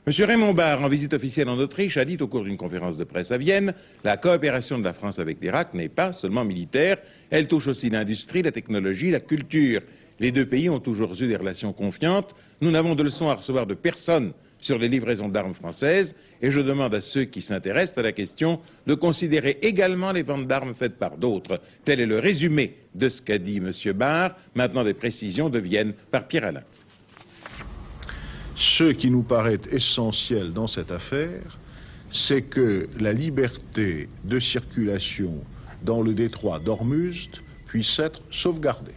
M. Raymond Barre, en visite officielle en Autriche, a dit au cours d'une conférence de presse à Vienne, la coopération de la France avec l'Irak n'est pas seulement militaire, elle touche aussi l'industrie, la technologie, la culture. Les deux pays ont toujours eu des relations confiantes. Nous n'avons de leçons à recevoir de personne sur les livraisons d'armes françaises, et je demande à ceux qui s'intéressent à la question de considérer également les ventes d'armes faites par d'autres. Tel est le résumé de ce qu'a dit M. Barre. Maintenant, des précisions de Vienne par Pierre Alain. Ce qui nous paraît essentiel dans cette affaire, c'est que la liberté de circulation dans le détroit d'Ormuz puisse être sauvegardée.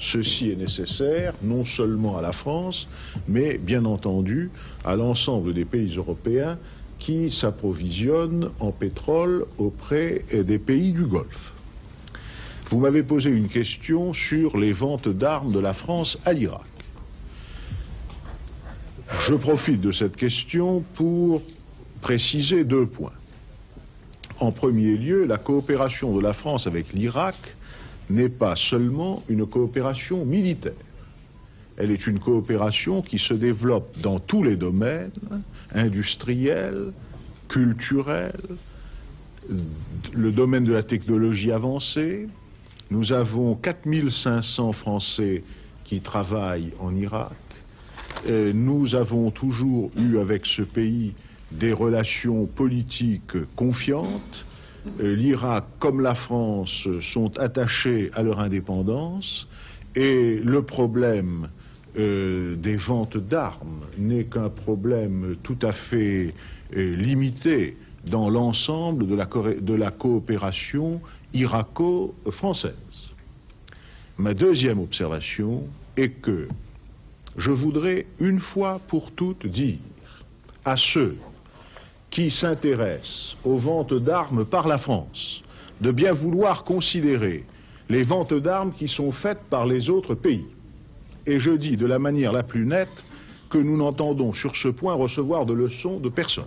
Ceci est nécessaire non seulement à la France, mais bien entendu à l'ensemble des pays européens qui s'approvisionnent en pétrole auprès des pays du Golfe. Vous m'avez posé une question sur les ventes d'armes de la France à l'Irak. Je profite de cette question pour préciser deux points. En premier lieu, la coopération de la France avec l'Irak n'est pas seulement une coopération militaire. Elle est une coopération qui se développe dans tous les domaines, industriels, culturels, le domaine de la technologie avancée. Nous avons 4500 Français qui travaillent en Irak. Nous avons toujours eu avec ce pays des relations politiques confiantes. L'Irak comme la France sont attachés à leur indépendance et le problème des ventes d'armes n'est qu'un problème tout à fait limité dans l'ensemble de la coopération irako-française. Ma deuxième observation est que je voudrais une fois pour toutes dire à ceux qui s'intéressent aux ventes d'armes par la France de bien vouloir considérer les ventes d'armes qui sont faites par les autres pays. Et je dis de la manière la plus nette que nous n'entendons sur ce point recevoir de leçons de personne.